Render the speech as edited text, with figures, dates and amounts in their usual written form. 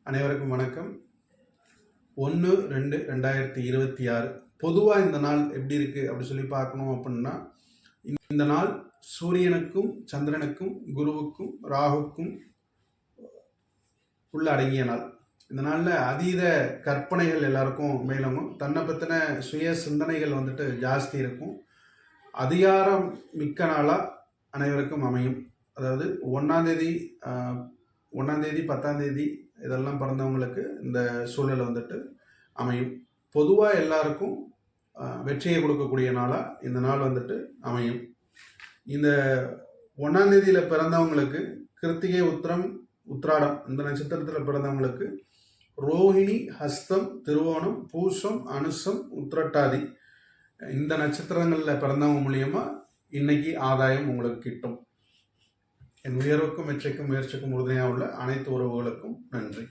அனைவருக்கும் வணக்கம். 1/2/2026 பொதுவாக இந்த நாள் எப்படி இருக்குது அப்படி சொல்லி பார்க்கணும் அப்படின்னா, இந்த நாள் சூரியனுக்கும் சந்திரனுக்கும் குருவுக்கும் ராகுக்கும் உள்ள அடங்கிய நாள். இந்த நாளில் அதீத கற்பனைகள் எல்லாருக்கும் மேலோங்கும். தன்னை பற்றின சுய சிந்தனைகள் ஜாஸ்தி இருக்கும். அதிகாரம் மிக்க நாளாக அனைவருக்கும் அமையும். அதாவது 1ஆம் தேதி 10ஆம் தேதி இதெல்லாம் பிறந்தவங்களுக்கு இந்த சூழ்நிலை அமையும். பொதுவாக எல்லாருக்கும் வெற்றியை கொடுக்கக்கூடிய நாளாக இந்த நாள் அமையும். இந்த 1ஆம் தேதியில் பிறந்தவங்களுக்கு கிருத்திகை, உத்திரம், உத்திராடம் இந்த நட்சத்திரத்தில் பிறந்தவங்களுக்கு ரோஹிணி, ஹஸ்தம், திருவோணம், பூசம், அனுசம், உத்திரட்டாதி இந்த நட்சத்திரங்களில் பிறந்தவங்க மூலியமாக இன்னைக்கு ஆதாயம் உங்களுக்கு கிட்டும். என் உயர்வுக்கும் வெற்றிக்கும் முயற்சிக்கும் உறுதுணையாக உள்ள அனைத்து உறவுகளுக்கும் நன்றி.